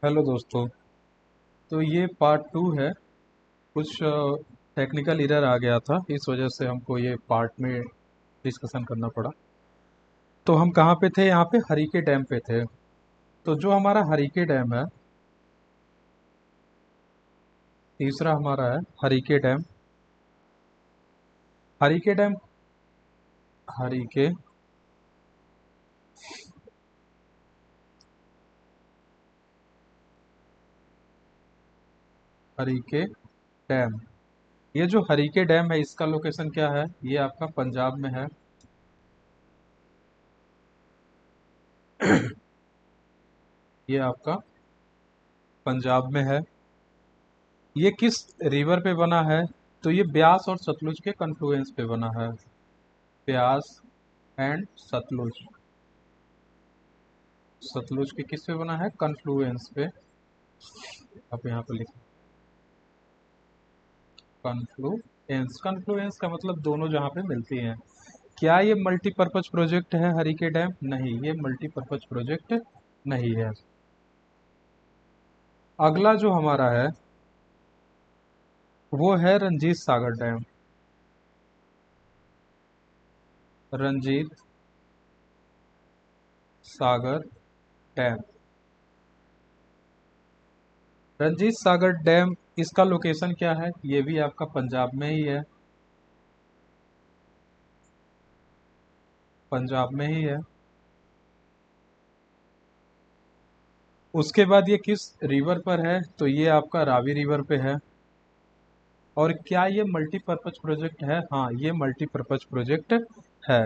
Hello दोस्तों। तो ये पार्ट टू है। कुछ टेक्निकल एरर आ गया था, इस वजह से हमको ये पार्ट में डिस्कशन करना पड़ा। तो हम कहाँ पे थे? यहाँ पे हरीके डैम पे थे। तो जो हमारा हरीके डैम है, तीसरा हमारा है Harike dam. Harike dam, Harike Harike dam. ये जो हरीके डैम है, इसका लोकेशन क्या है? ये आपका पंजाब में है। ये आपका पंजाब में है। ये किस रिवर पे बना है? तो ये ब्यास और सतलुज के कन्फ्लुएंस पे बना है। ब्यास एंड सतलुज। सतलुज के किस पे बना है? कन्फ्लुएंस पे। आप यहाँ पे लिखें कन्फ्लुएंस। कन्फ्लुएंस का मतलब दोनों जहाँ पे मिलती हैं। क्या ये मल्टीपर्पज प्रोजेक्ट है हरीके डैम? नहीं, ये मल्टीपर्पज प्रोजेक्ट नहीं है। अगला जो हमारा है वो है Ranjit Sagar dam. Ranjit Sagar dam. Ranjit Sagar dam, इसका लोकेशन क्या है? ये भी आपका पंजाब में ही है। पंजाब में ही है। उसके बाद ये किस रिवर पर है? तो ये आपका रावी रिवर पे है। और क्या ये मल्टीपर्पज प्रोजेक्ट है? हाँ, ये मल्टीपर्पज प्रोजेक्ट है।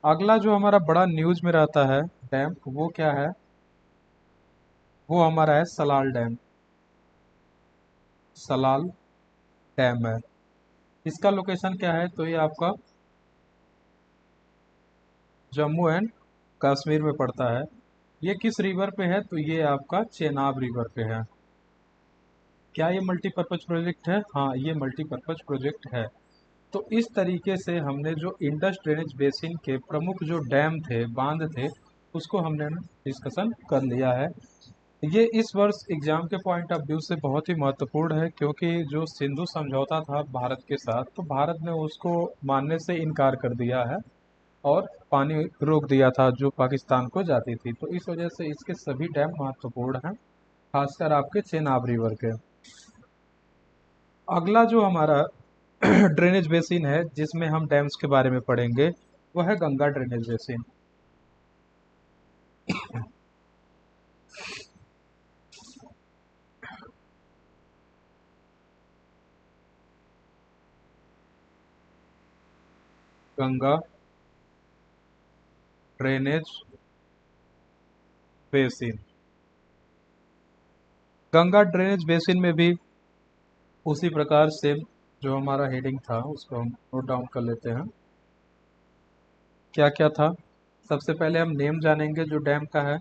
अगला जो हमारा बड़ा न्यूज में रहता है डैम, वो क्या है? वो हमारा है सलाल डैम। सलाल डैम है। इसका लोकेशन क्या है? तो ये आपका जम्मू एंड कश्मीर में पड़ता है। ये किस रिवर पे है? तो ये आपका चेनाब रिवर पे है। क्या ये मल्टीपर्पज प्रोजेक्ट है? हाँ, ये मल्टीपर्पज प्रोजेक्ट है। तो इस तरीके से हमने जो इंडस ड्रेनेज बेसिन के प्रमुख जो डैम थे, बांध थे, उसको हमने डिस्कशन कर लिया है। ये इस वर्ष एग्जाम के पॉइंट ऑफ व्यू से बहुत ही महत्वपूर्ण है, क्योंकि जो सिंधु समझौता था भारत के साथ, तो भारत ने उसको मानने से इनकार कर दिया है और पानी रोक दिया था जो पाकिस्तान को जाती थी। तो इस वजह से इसके सभी डैम महत्वपूर्ण हैं, खासकर आपके चेनाब रिवर के। अगला जो हमारा ड्रेनेज बेसिन है जिसमें हम डैम्स के बारे में पढ़ेंगे, वो है Ganga drainage basin. Ganga drainage basin. Ganga drainage basin में भी उसी प्रकार से जो हमारा हेडिंग था उसको हम नोट डाउन कर लेते हैं। क्या क्या था? सबसे पहले हम नेम जानेंगे जो डैम का है।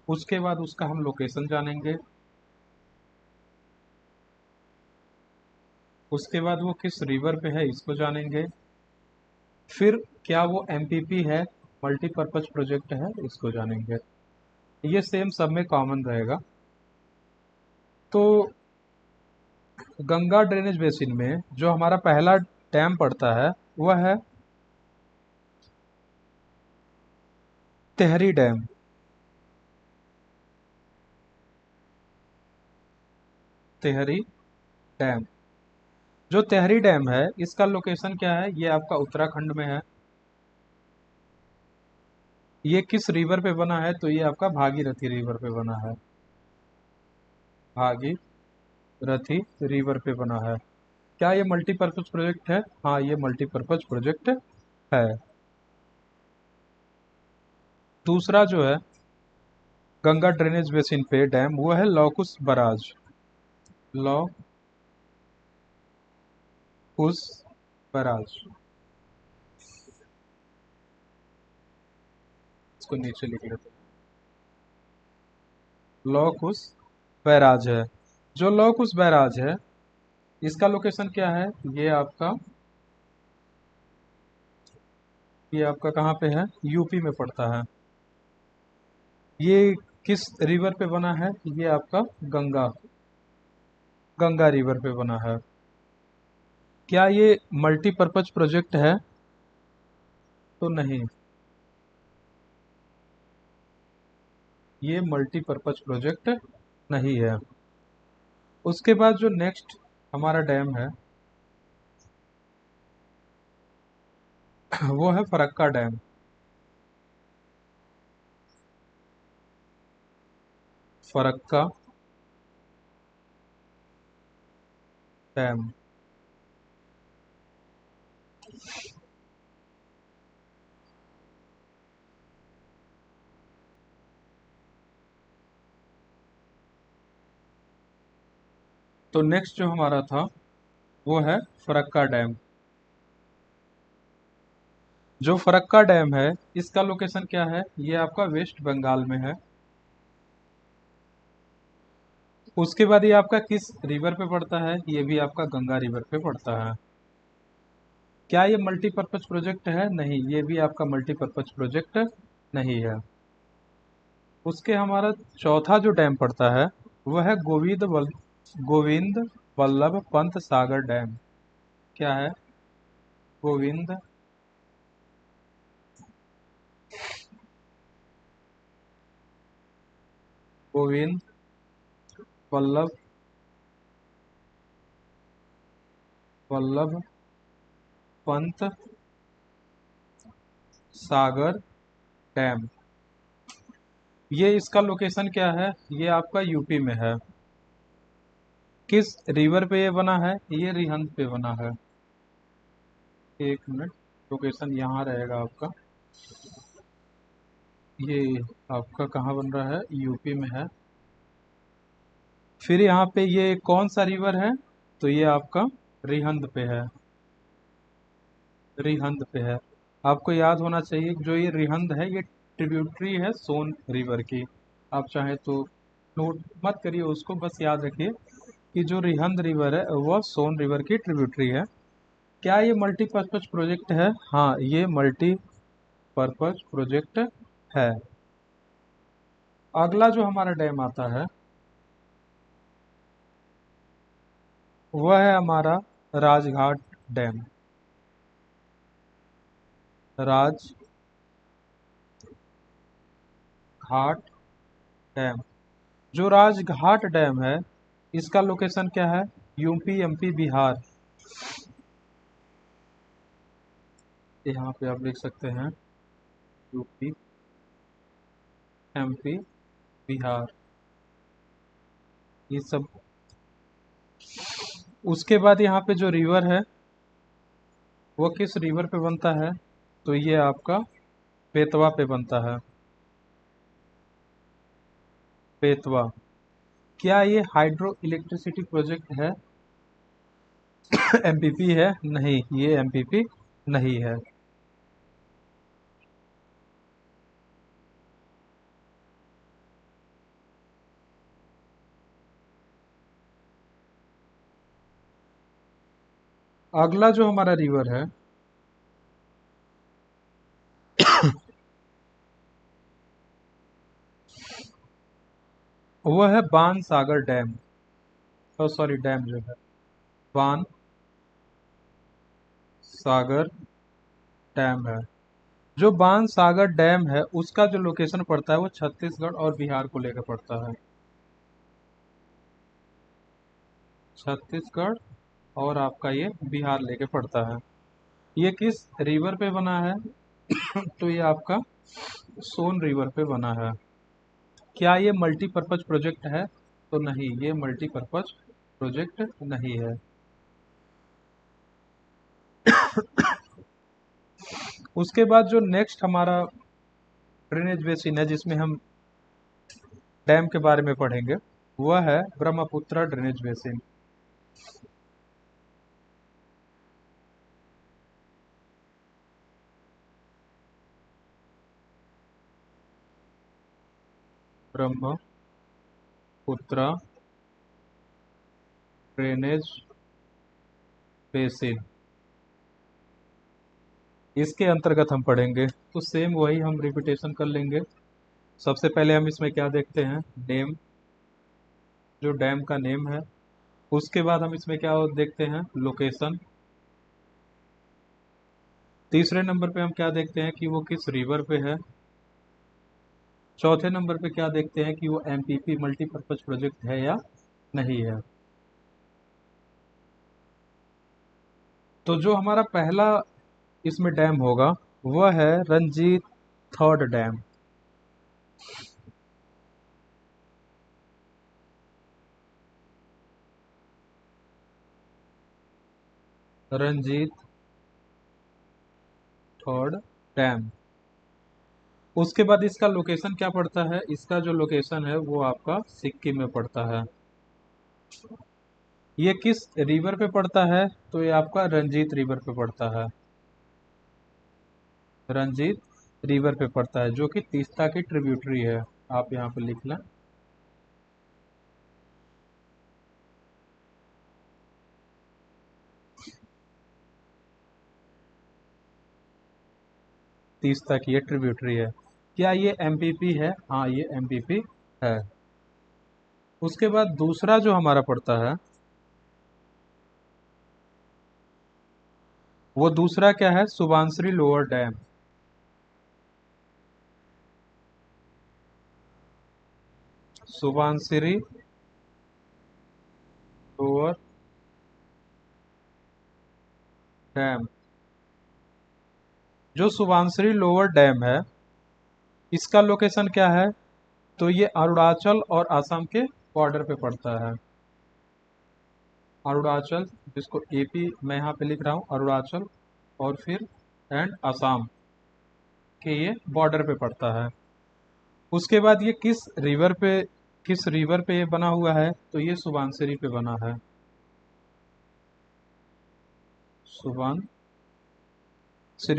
उसके बाद उसका हम लोकेशन जानेंगे। उसके बाद वो किस रिवर पे है, इसको जानेंगे। फिर क्या वो एमपीपी है, मल्टीपर्पज प्रोजेक्ट है, इसको जानेंगे। ये सेम सब में कॉमन रहेगा। तो गंगा ड्रेनेज बेसिन में जो हमारा पहला डैम पड़ता है वह है तेहरी डैम। तेहरी डैम। जो तेहरी डैम है, इसका लोकेशन क्या है? ये आपका उत्तराखंड में है। ये किस रिवर पे बना है? तो ये आपका भागीरथी रिवर पे बना है। भागीरथी रिवर पे बना है। क्या ये मल्टीपर्पज प्रोजेक्ट है? हाँ, ये मल्टीपर्पज प्रोजेक्ट है। दूसरा जो है गंगा ड्रेनेज बेसिन पे डैम, वो है लौकुस बराज। लौकुस बराज। इसको नीचे लिख लेते हैं। लौकुस बैराज है। जो लौकुस बैराज है, इसका लोकेशन क्या है? ये आपका कहाँ पे है? यूपी में पड़ता है। ये किस रिवर पे बना है? ये आपका गंगा, गंगा रिवर पे बना है। क्या ये मल्टीपर्पज प्रोजेक्ट है? तो नहीं, ये मल्टीपर्पज प्रोजेक्ट नहीं है। उसके बाद जो नेक्स्ट हमारा डैम है वो है फरक्का डैम। फरक्का डैम। तो नेक्स्ट जो हमारा था वो है फरक्का डैम। जो फरक्का डैम है इसका लोकेशन क्या है? ये आपका वेस्ट बंगाल में है। उसके बाद ये आपका किस रिवर पे पड़ता है? ये भी आपका गंगा रिवर पे पड़ता है। क्या ये मल्टीपर्पज प्रोजेक्ट है? नहीं, ये भी आपका मल्टीपर्पज प्रोजेक्ट नहीं है। उसके हमारा चौथा जो डैम पड़ता है वह है गोविंद वल्लभ पंत सागर डैम। क्या है? गोविंद गोविंद वल्लभ वल्लभ पंत सागर डैम। ये इसका लोकेशन क्या है? ये आपका यूपी में है। किस रिवर पे ये बना है? ये रिहंद पे बना है। एक मिनट, लोकेशन यहाँ रहेगा आपका। ये आपका कहाँ बन रहा है? यूपी में है। फिर यहाँ पे ये कौन सा रिवर है? तो ये आपका रिहंद पे है। रिहंद पे है। आपको याद होना चाहिए जो ये रिहंद है ये ट्रिब्यूटरी है सोन रिवर की। आप चाहे तो नोट मत करिए उसको, बस याद रखिए कि जो रिहंद रिवर है वह सोन रिवर की ट्रिब्यूटरी है। क्या ये मल्टीपर्पज प्रोजेक्ट है? हाँ, ये मल्टीपर्पज प्रोजेक्ट है। अगला जो हमारा डैम आता है वह है हमारा राजघाट डैम। राजघाट डैम। जो राजघाट डैम है इसका लोकेशन क्या है? UP, MP, Bihar. यहाँ पे आप लिख सकते हैं यूपी, एमपी, बिहार, ये सब। उसके बाद यहाँ पे जो रिवर है वो किस रिवर पे बनता है? तो ये आपका बेतवा पे बनता है। बेतवा। क्या ये हाइड्रो इलेक्ट्रिसिटी प्रोजेक्ट है? एमपीपी है? नहीं, ये एमपीपी नहीं है। अगला जो हमारा रिवर है वो है बाण सागर डैम। ओ सॉरी, डैम जो है बाण सागर डैम है। जो बाण सागर डैम है उसका जो लोकेशन पड़ता है वो छत्तीसगढ़ और बिहार को लेकर पड़ता है। छत्तीसगढ़ और आपका ये बिहार लेके पड़ता है। ये किस रिवर पे बना है? तो ये आपका सोन रिवर पे बना है। क्या ये मल्टीपर्पज प्रोजेक्ट है? तो नहीं, ये मल्टीपर्पज प्रोजेक्ट नहीं है। उसके बाद जो नेक्स्ट हमारा ड्रेनेज बेसिन है जिसमें हम डैम के बारे में पढ़ेंगे वह है Brahmaputra drainage basin. Brahmaputra drainage basin, इसके अंतर्गत हम पढ़ेंगे। तो सेम वही हम रिपीटेशन कर लेंगे। सबसे पहले हम इसमें क्या देखते हैं, नेम, जो डैम का नेम है। उसके बाद हम इसमें क्या देखते हैं, लोकेशन। तीसरे नंबर पे हम क्या देखते हैं कि वो किस रिवर पे है। चौथे नंबर पे क्या देखते हैं कि वो एमपीपी मल्टीपर्पज प्रोजेक्ट है या नहीं है। तो जो हमारा पहला इसमें डैम होगा वह है Ranjit third dam. Ranjit third dam. उसके बाद इसका लोकेशन क्या पड़ता है, इसका जो लोकेशन है वो आपका सिक्किम में पड़ता है। ये किस रिवर पे पड़ता है, तो ये आपका रंजीत रिवर पे पड़ता है। रंजीत रिवर पे पड़ता है जो कि तीस्ता की ट्रिब्यूटरी है। आप यहाँ पे लिख लें। तीस्ता की ये ट्रिब्यूटरी है। क्या ये एमपीपी है, हाँ ये एमपीपी है। उसके बाद दूसरा जो हमारा पड़ता है वो दूसरा क्या है, Subansiri lower dam. Subansiri lower dam. जो सुबानश्री लोअर डैम है इसका लोकेशन क्या है, तो ये अरुणाचल और असम के बॉर्डर पे पड़ता है। अरुणाचल, जिसको एपी मैं यहाँ पे लिख रहा हूँ, अरुणाचल और फिर एंड असम के ये बॉर्डर पे पड़ता है। उसके बाद ये किस रिवर पे ये बना हुआ है, तो ये सुबानसिरी पे बना है। सुबानसिरी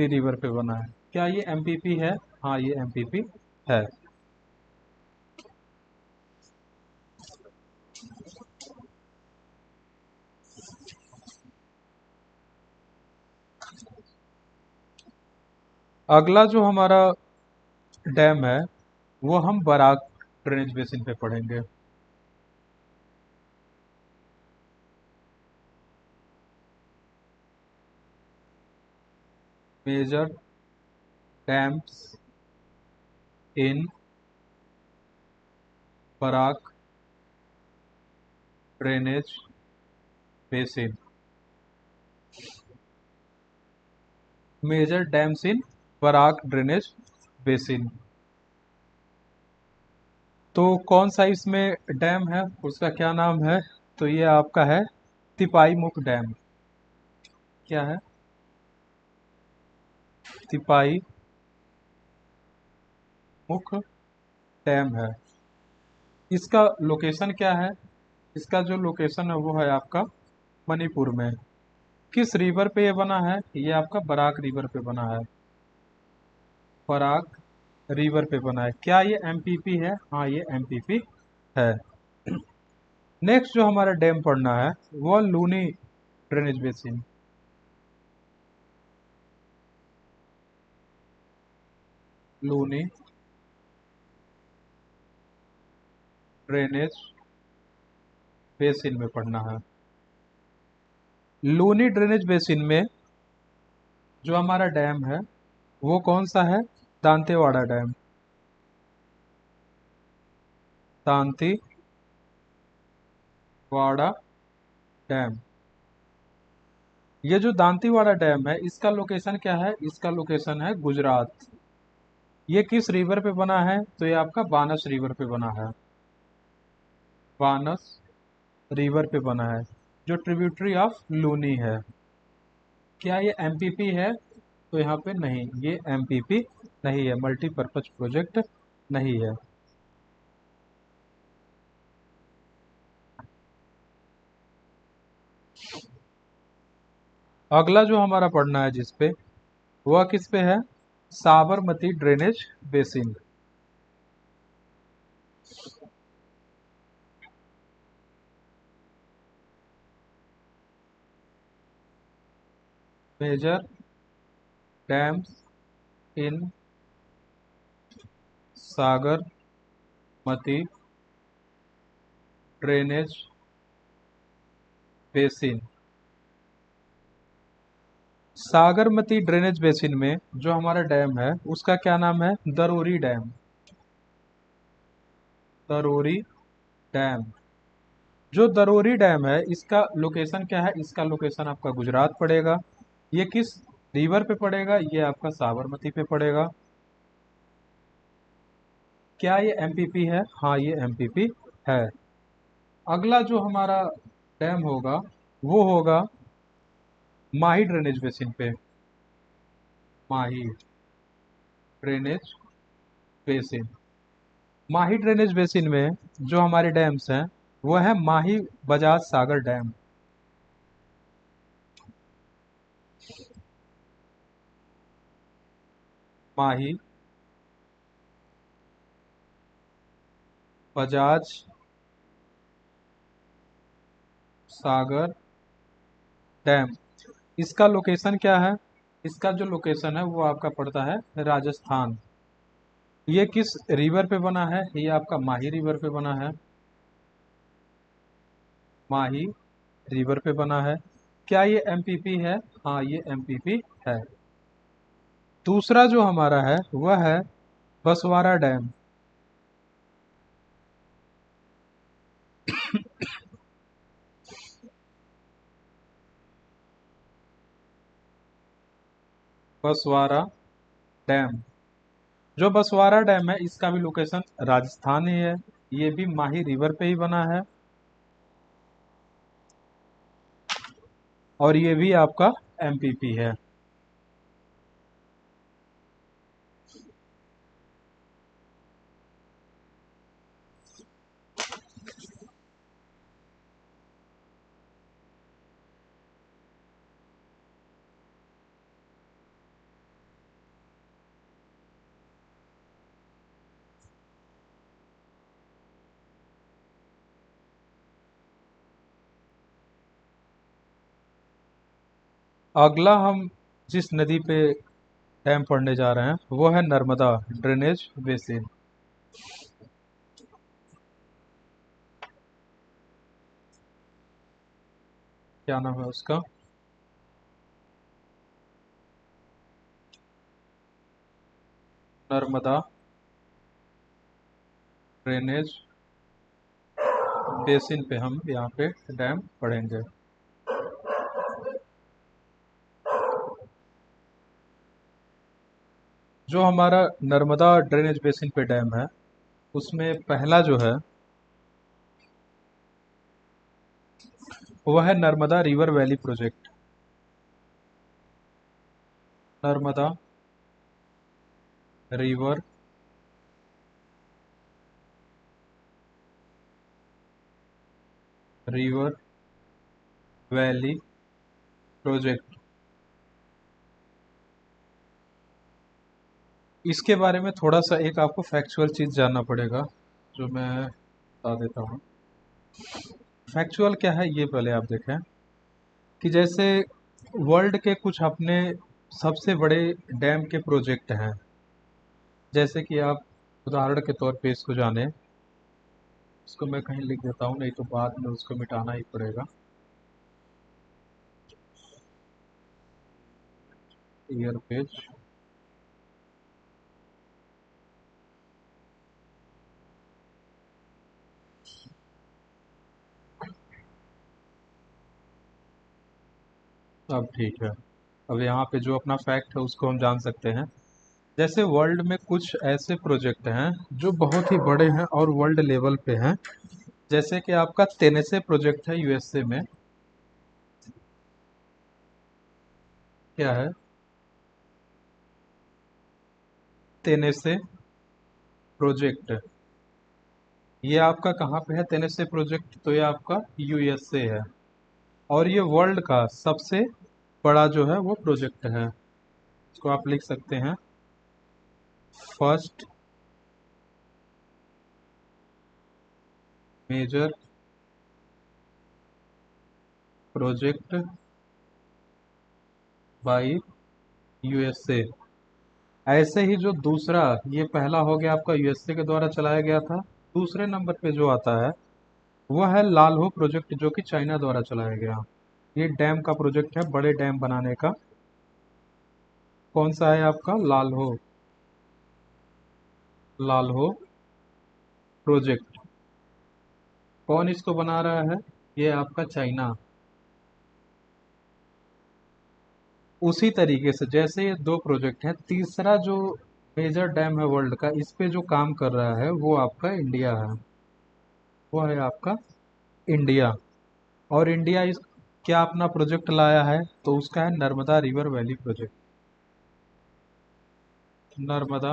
रिवर पे बना है। क्या ये एमपीपी है, हाँ ये एमपीपी है। अगला जो हमारा डैम है वो हम बराक ड्रेनेज बेसिन पे पढ़ेंगे। Major dams in Barak drainage basin. Major dams in Barak drainage basin. तो कौन सा इसमें डैम है, उसका क्या नाम है, तो ये आपका है तिपाई मुख डैम। क्या है, तिपाई मुख डैम है। इसका लोकेशन क्या है, इसका जो लोकेशन है वो है आपका मणिपुर में। किस रिवर पे ये बना है, ये आपका बराक रिवर पे बना है। बराक रिवर पे बना है। क्या ये एमपीपी है, हाँ ये एमपीपी है। नेक्स्ट जो हमारा डैम पड़ना है वो Luni drainage basin. Luni drainage basin में पड़ना है। लूनी ड्रेनेज बेसिन में जो हमारा डैम है वो कौन सा है, दांतेवाड़ा डैम। दांतीवाड़ा डैम। ये जो दांतीवाड़ा डैम है इसका लोकेशन क्या है, इसका लोकेशन है गुजरात। ये किस रिवर पे बना है, तो ये आपका बानस रिवर पे बना है। बानस रिवर पे बना है जो ट्रिब्यूटरी ऑफ लूनी है। क्या ये एमपीपी है, तो यहाँ पे नहीं, ये एमपीपी नहीं है, मल्टीपर्पज प्रोजेक्ट नहीं है। अगला जो हमारा पढ़ना है जिसपे, वह किस पे है, Sabarmati drainage basin. Major dams in Sabarmati drainage basin. Sabarmati drainage basin में जो हमारा डैम है उसका क्या नाम है? दरोरी डैम। दरोरी डैम। जो दरोरी डैम है इसका लोकेशन क्या है? इसका लोकेशन आपका गुजरात पड़ेगा। ये किस रिवर पे पड़ेगा? ये आपका साबरमती पे पड़ेगा। क्या ये एमपीपी है? हाँ, ये एमपीपी है। अगला जो हमारा डैम होगा वो होगा माही ड्रेनेज बेसिन पे। माही ड्रेनेज बेसिन। माही ड्रेनेज बेसिन में जो हमारे डैम्स हैं वो है माही बजाज सागर डैम। माही बजाज सागर डैम। इसका लोकेशन क्या है? इसका जो लोकेशन है वो आपका पड़ता है राजस्थान। ये किस रिवर पे बना है? ये आपका माही रिवर पे बना है। माही रिवर पे बना है। क्या ये एमपीपी है? हाँ, ये एमपीपी है। दूसरा जो हमारा है वह है बसवारा डैम। बसवारा डैम। जो बसवारा डैम है इसका भी लोकेशन राजस्थान ही है। ये भी माही रिवर पे ही बना है और ये भी आपका एमपीपी है। अगला हम जिस नदी पे डैम पढ़ने जा रहे हैं वो है नर्मदा ड्रेनेज बेसिन। क्या नाम है उसका? नर्मदा ड्रेनेज बेसिन पे हम यहाँ पे डैम पढ़ेंगे। जो हमारा नर्मदा ड्रेनेज बेसिन पे डैम है उसमें पहला जो है वह है Narmada river valley project. Narmada river river valley project. इसके बारे में थोड़ा सा एक आपको फैक्चुअल चीज़ जानना पड़ेगा जो मैं बता देता हूँ। फैक्चुअल क्या है ये पहले आप देखें कि जैसे वर्ल्ड के कुछ अपने सबसे बड़े डैम के प्रोजेक्ट हैं। जैसे कि आप उदाहरण के तौर पे इसको जाने, इसको मैं कहीं लिख देता हूँ नहीं तो बाद में उसको मिटाना ही पड़ेगा। Year page. अब ठीक है। अब यहाँ पे जो अपना फैक्ट है उसको हम जान सकते हैं। जैसे वर्ल्ड में कुछ ऐसे प्रोजेक्ट हैं जो बहुत ही बड़े हैं और वर्ल्ड लेवल पे हैं। जैसे कि आपका तेनेसे प्रोजेक्ट है यूएसए में। क्या है? तेनेसे प्रोजेक्ट। ये आपका कहाँ पे है तेनेसे प्रोजेक्ट? तो ये आपका यूएसए है और ये वर्ल्ड का सबसे बड़ा जो है वो प्रोजेक्ट है। इसको आप लिख सकते हैं first major project by USA. ऐसे ही जो दूसरा, ये पहला हो गया आपका यूएसए के द्वारा चलाया गया था। दूसरे नंबर पे जो आता है वह है लालहो प्रोजेक्ट, जो कि चाइना द्वारा चलाया गया। ये डैम का प्रोजेक्ट है, बड़े डैम बनाने का। कौन सा है आपका? लालहो, लालहो प्रोजेक्ट। कौन इसको बना रहा है? ये आपका चाइना। उसी तरीके से जैसे ये दो प्रोजेक्ट हैं, तीसरा जो मेजर डैम है वर्ल्ड का, इस पे जो काम कर रहा है वो आपका इंडिया है। वो है आपका इंडिया। और इंडिया इस क्या अपना प्रोजेक्ट लाया है? तो उसका है Narmada river valley project. Narmada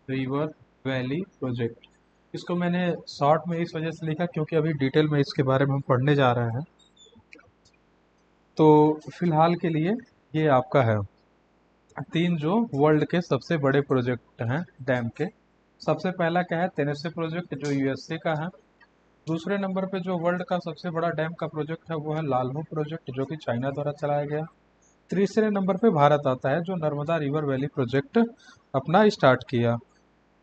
river valley project. इसको मैंने शॉर्ट में इस वजह से लिखा क्योंकि अभी डिटेल में इसके बारे में हम पढ़ने जा रहे हैं। तो फिलहाल के लिए ये आपका है तीन जो वर्ल्ड के सबसे बड़े प्रोजेक्ट हैं डैम के। सबसे पहला क्या है? तेनेसे प्रोजेक्ट, जो यूएसए का है। दूसरे नंबर पे जो वर्ल्ड का सबसे बड़ा डैम का प्रोजेक्ट है वो है लालहो प्रोजेक्ट, जो कि चाइना द्वारा चलाया गया। तीसरे नंबर पे भारत आता है, जो नर्मदा रिवर वैली प्रोजेक्ट अपना स्टार्ट किया।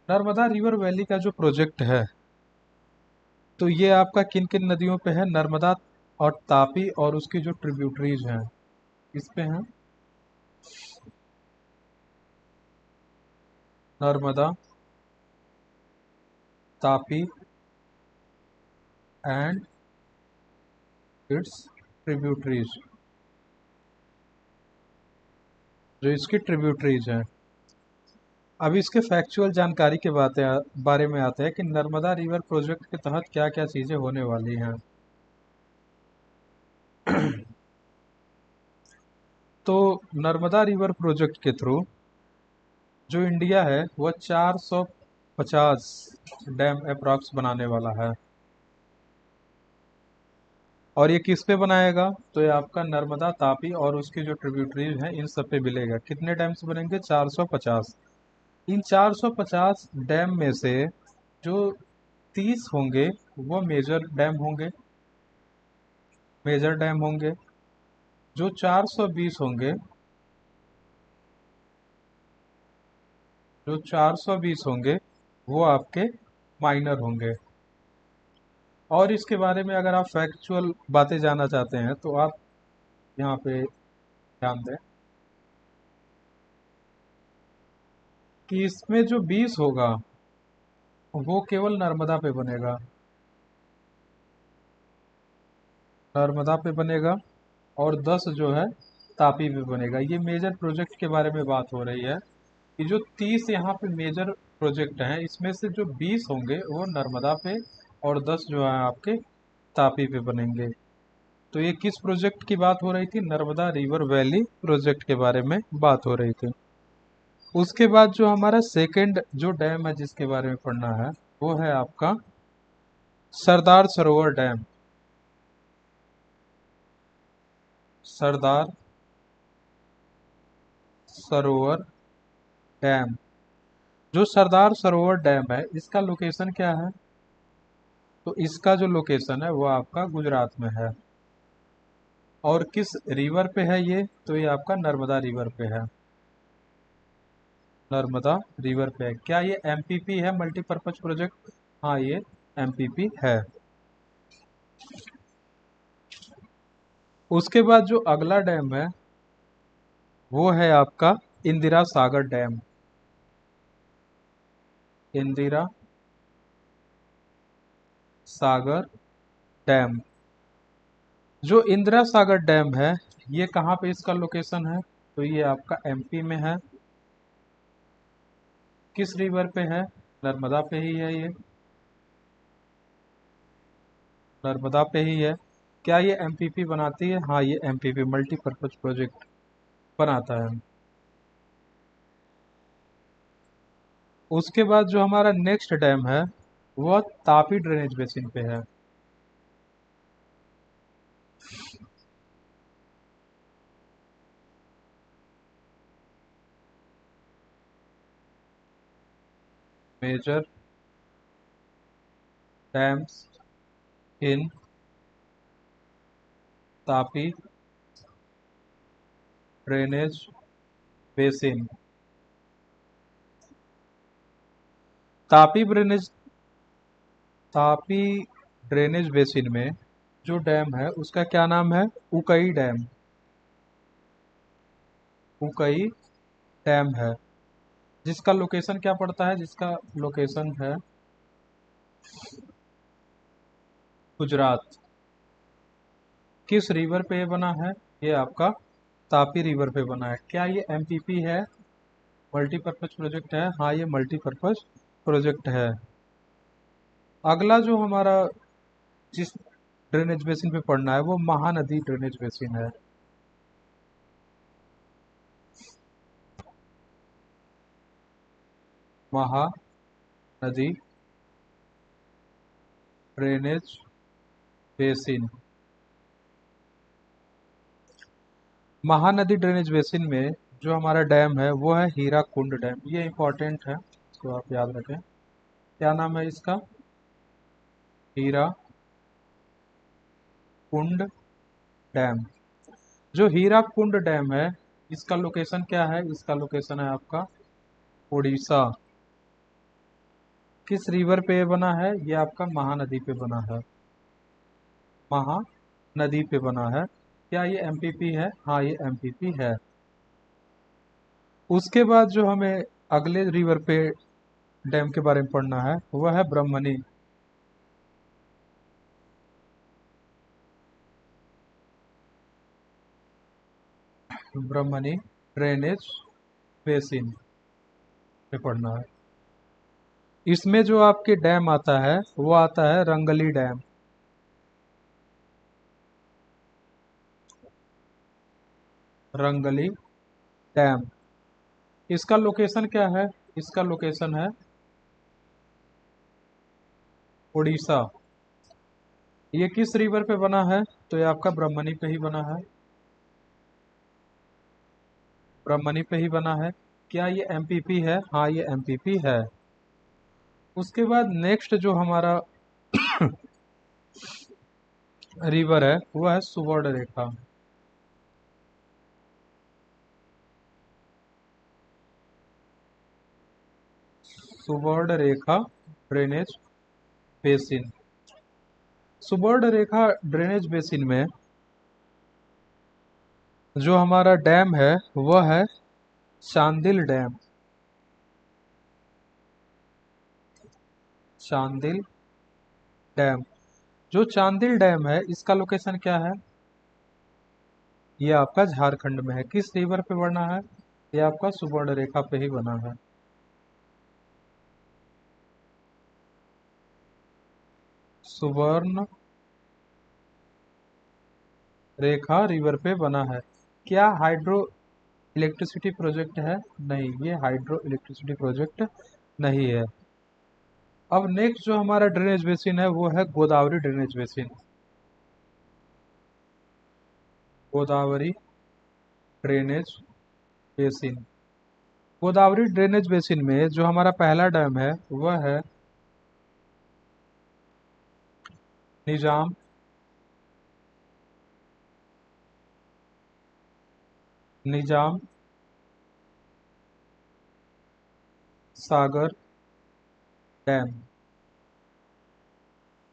नर्मदा रिवर वैली का जो प्रोजेक्ट है, तो ये आपका किन किन नदियों पे है? नर्मदा और तापी और उसकी जो ट्रिब्यूटरीज हैं, इस पे हैं। Narmada, Tapi and it's tributaries, जो इसकी ट्रिब्यूटरीज हैं। अब इसके फैक्चुअल जानकारी के बारे में आते हैं कि नर्मदा रिवर प्रोजेक्ट के तहत क्या क्या चीज़ें होने वाली हैं। तो नर्मदा रिवर प्रोजेक्ट के थ्रू जो इंडिया है वह 450 डैम अप्रॉक्स बनाने वाला है। और ये किस पे बनाएगा? तो ये आपका नर्मदा, तापी और उसकी जो ट्रिब्यूटरीज हैं, इन सब पे मिलेगा। कितने डैम्स बनेंगे? 450। इन 450 डैम में से जो 30 होंगे वो मेजर डैम होंगे, मेजर डैम होंगे। जो 420 होंगे, जो 420 होंगे वो आपके माइनर होंगे। और इसके बारे में अगर आप फैक्चुअल बातें जानना चाहते हैं तो आप यहाँ पे ध्यान दें कि इसमें जो 20 होगा वो केवल नर्मदा पे बनेगा, नर्मदा पे बनेगा। और 10 जो है तापी पे बनेगा। ये मेजर प्रोजेक्ट के बारे में बात हो रही है कि जो 30 यहाँ पे मेजर प्रोजेक्ट हैं, इसमें से जो 20 होंगे वो नर्मदा पे और 10 जो है आपके तापी पे बनेंगे। तो ये किस प्रोजेक्ट की बात हो रही थी? नर्मदा रिवर वैली प्रोजेक्ट के बारे में बात हो रही थी। उसके बाद जो हमारा सेकंड जो डैम है जिसके बारे में पढ़ना है वो है आपका सरदार सरोवर डैम। सरदार सरोवर डैम। जो सरदार सरोवर डैम है इसका लोकेशन क्या है? तो इसका जो लोकेशन है वो आपका गुजरात में है। और किस रिवर पे है ये? तो ये आपका नर्मदा रिवर पे है। नर्मदा रिवर पे है। क्या ये एमपीपी है, मल्टीपर्पज प्रोजेक्ट? हाँ, ये एमपीपी है। उसके बाद जो अगला डैम है वो है आपका इंदिरा सागर डैम। इंदिरा सागर डैम। जो इंदिरा सागर डैम है ये कहाँ पे इसका लोकेशन है? तो ये आपका एमपी में है। किस रिवर पे है? नर्मदा पे ही है ये, नर्मदा पे ही है। क्या ये एमपीपी बनाती है? हाँ, ये एमपीपी मल्टीपर्पज प्रोजेक्ट बनाता है। उसके बाद जो हमारा नेक्स्ट डैम है वह तापी ड्रेनेज बेसिन पे है। Major dams in Tapi drainage basin. Tapi drainage Tapi drainage basin में जो डैम है उसका क्या नाम है? उकई डैम। उकई डैम है, जिसका लोकेशन क्या पड़ता है? जिसका लोकेशन है गुजरात। किस रिवर पे ये बना है? ये आपका तापी रिवर पे बना है। क्या ये एमपीपी है? मल्टीपर्पज प्रोजेक्ट है? हाँ, ये मल्टीपर्पज प्रोजेक्ट है। अगला जो हमारा जिस ड्रेनेज बेसिन पे पड़ना है वो महानदी ड्रेनेज बेसिन है। Mahanadi drainage basin. Mahanadi drainage basin में जो हमारा डैम है वो है हीराकुंड डैम। ये इंपॉर्टेंट है, इसको आप याद रखें। क्या नाम है इसका? हीराकुंड डैम। जो हीराकुंड डैम है इसका लोकेशन क्या है? इसका लोकेशन है आपका उड़ीसा। किस रिवर पे ये बना है? ये आपका महानदी पे बना है। महानदी पे बना है। क्या ये एमपीपी है? हाँ, ये एमपीपी है। उसके बाद जो हमें अगले रिवर पे डैम के बारे में पढ़ना है वह है ब्रह्मणी। ब्रह्मणी ड्रेनेज बेसिन पे पढ़ना है। इसमें जो आपके डैम आता है वो आता है रंगली डैम। रंगली डैम। इसका लोकेशन क्या है? इसका लोकेशन है उड़ीसा। ये किस रिवर पे बना है? तो ये आपका ब्रह्मणी पे ही बना है। ब्रह्मणी पे ही बना है। क्या ये एमपीपी है? हाँ, ये एमपीपी है। उसके बाद नेक्स्ट जो हमारा रिवर है वो है सुवर्ण रेखा। सुवर्ण रेखा ड्रेनेज बेसिन। सुवर्ण रेखा ड्रेनेज बेसिन में जो हमारा डैम है वह है चांदिल डैम। चांदिल डैम। जो चांदिल डैम है इसका लोकेशन क्या है? ये आपका झारखंड में है। किस रिवर पे बना है? ये आपका सुवर्ण रेखा पे ही बना है। सुवर्ण रेखा रिवर पे बना है। क्या हाइड्रो इलेक्ट्रिसिटी प्रोजेक्ट है? नहीं, ये हाइड्रो इलेक्ट्रिसिटी प्रोजेक्ट नहीं है। अब नेक्स्ट जो हमारा ड्रेनेज बेसिन है वो है Godavari drainage basin. Godavari drainage basin. Godavari drainage basin में जो हमारा पहला डैम है वह है निजाम निजाम सागर डैम।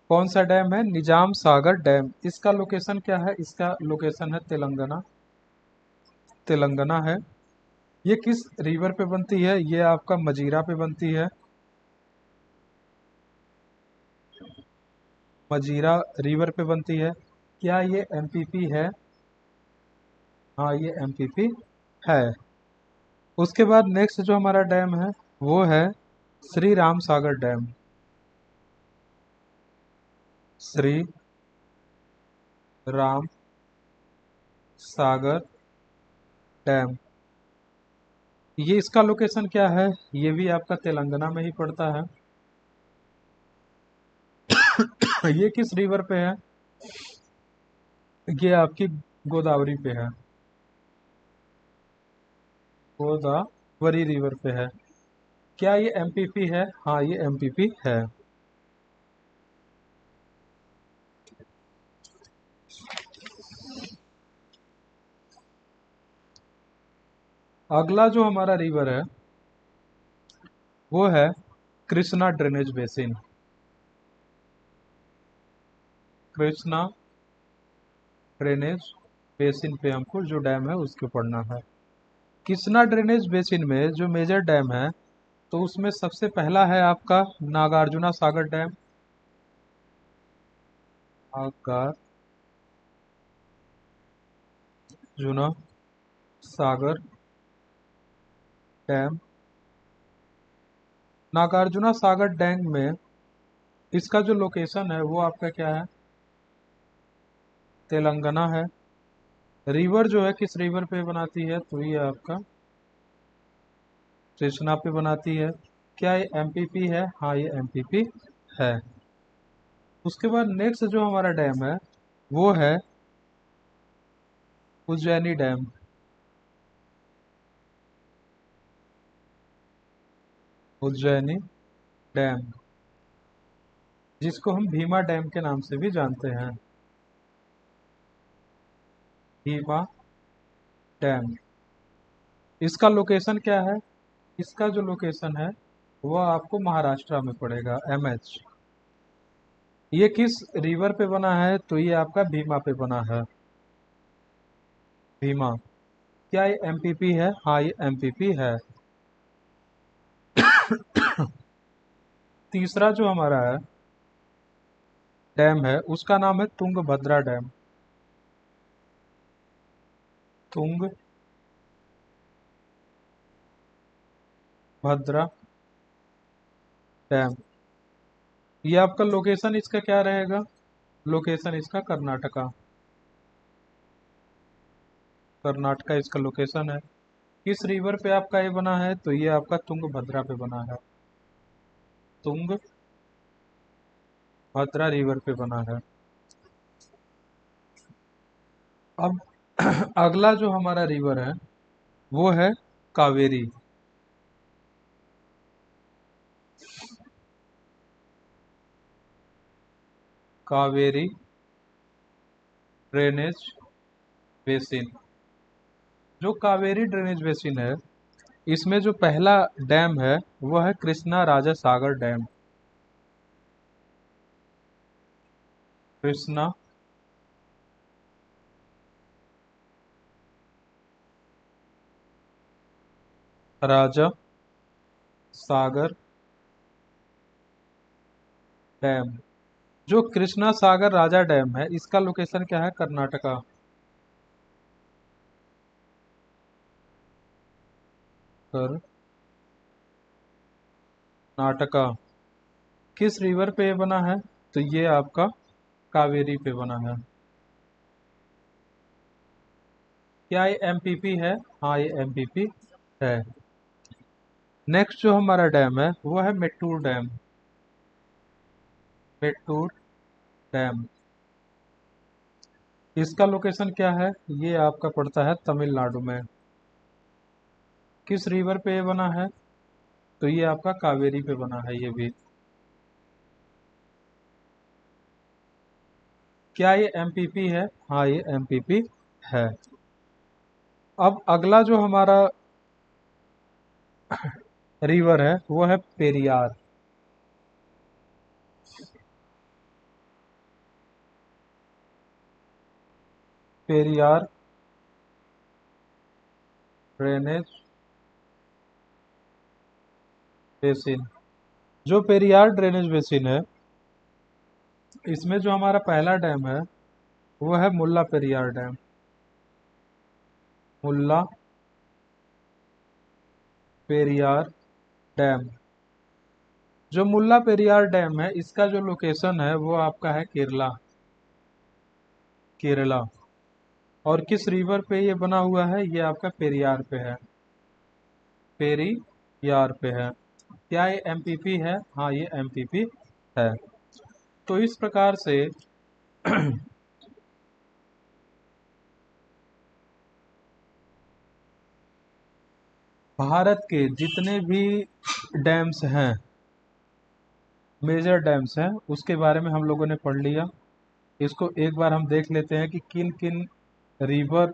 कौन सा डैम है? निजाम सागर डैम। इसका लोकेशन क्या है? इसका लोकेशन है तेलंगाना। तेलंगाना है। ये किस रिवर पे बनती है? ये आपका मजीरा पे बनती है। मजीरा रिवर पे बनती है। क्या ये एमपीपी है? हाँ, ये एमपीपी है। उसके बाद नेक्स्ट जो हमारा डैम है वो है श्री राम सागर डैम। श्री राम सागर डैम। ये इसका लोकेशन क्या है? ये भी आपका तेलंगाना में ही पड़ता है। ये किस रिवर पे है? ये आपकी गोदावरी पे है। गोदावरी रिवर पे है। क्या ये एमपीपी है? हाँ, ये एमपीपी है। अगला जो हमारा रिवर है वो है Krishna drainage basin, Krishna drainage basin पे हमको जो डैम है उसको पढ़ना है। कृष्णा ड्रेनेज बेसिन में जो मेजर डैम है तो उसमें सबसे पहला है आपका नागार्जुना सागर डैम, नागार्जुना सागर डैम। नागार्जुना सागर डैम में इसका जो लोकेशन है वो आपका क्या है, तेलंगाना है। रिवर जो है किस रिवर पे बनाती है तो ये आपका कृष्णा पे बनाती है। क्या ये एमपीपी है, हाँ ये एमपीपी है। उसके बाद नेक्स्ट जो हमारा डैम है वो है उज्जैनी डैम, उज्जैनी डैम जिसको हम भीमा डैम के नाम से भी जानते हैं, भीमा डैम। इसका लोकेशन क्या है, इसका जो लोकेशन है वह आपको महाराष्ट्र में पड़ेगा, एमएच। ये किस रिवर पे बना है तो ये आपका भीमा पे बना है, भीमा। क्या ये एमपीपी है, हाँ ये एमपीपी है। तीसरा जो हमारा है डैम है उसका नाम है तुंगभद्रा डैम, तुंगभद्रा डैम। ये आपका लोकेशन इसका क्या रहेगा, लोकेशन इसका कर्नाटका, कर्नाटका इसका लोकेशन है। किस रिवर पे आपका ये बना है तो ये आपका तुंगभद्रा पे बना है, तुंगभद्रा रिवर पे बना है। अब अगला जो हमारा रिवर है वो है कावेरी, कावेरी ड्रेनेज बेसिन। जो कावेरी ड्रेनेज बेसिन है इसमें जो पहला डैम है वह है कृष्णा राजा सागर डैम, कृष्णा राजा सागर डैम। जो कृष्णा सागर राजा डैम है इसका लोकेशन क्या है, कर्नाटका, कर्नाटका। किस रिवर पे ये बना है तो ये आपका कावेरी पे बना है। क्या ये एमपीपी है, हाँ ये एमपीपी है। नेक्स्ट जो हमारा डैम है वो है मेट्टूर डैम, मेट्टूर डैम। इसका लोकेशन क्या है, ये आपका पड़ता है तमिलनाडु में। किस रिवर पे ये बना है तो ये आपका कावेरी पे बना है ये भी। क्या ये एमपीपी है, हाँ ये एमपीपी है। अब अगला जो हमारा रिवर है वो है पेरियार, पेरियार ड्रेनेज बेसिन। जो पेरियार ड्रेनेज बेसिन है इसमें जो हमारा पहला डैम है वो है मुल्ला पेरियार डैम, मुल्ला पेरियार डैम। जो मुल्ला पेरियार डैम है इसका जो लोकेशन है वो आपका है केरला, केरला। और किस रिवर पे ये बना हुआ है, ये आपका पेरियार पे है, पेरियार पे है। क्या ये एमपीपी है, हाँ ये एमपीपी है। तो इस प्रकार से भारत के जितने भी डैम्स हैं, मेजर डैम्स हैं, उसके बारे में हम लोगों ने पढ़ लिया। इसको एक बार हम देख लेते हैं कि किन किन रिवर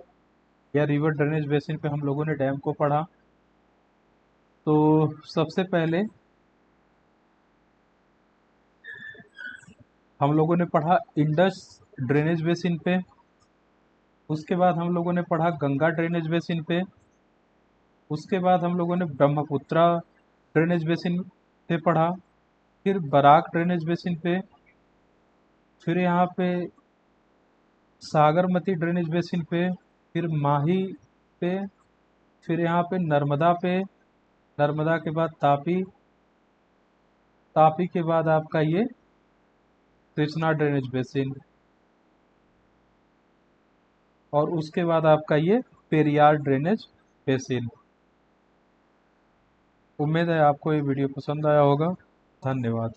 या रिवर ड्रेनेज बेसिन पे हम लोगों ने डैम को पढ़ा। तो सबसे पहले हम लोगों ने पढ़ा इंडस ड्रेनेज बेसिन पे, उसके बाद हम लोगों ने पढ़ा गंगा ड्रेनेज बेसिन पे, उसके बाद हम लोगों ने ब्रह्मपुत्रा ड्रेनेज बेसिन पे पढ़ा, फिर बराक ड्रेनेज बेसिन पे, फिर यहाँ पे सागरमती ड्रेनेज बेसिन पे, फिर माही पे, फिर यहाँ पे नर्मदा पे, नर्मदा के बाद तापी, तापी के बाद आपका ये कृष्णा ड्रेनेज बेसिन, और उसके बाद आपका ये पेरियार ड्रेनेज बेसिन। उम्मीद है आपको ये वीडियो पसंद आया होगा। धन्यवाद।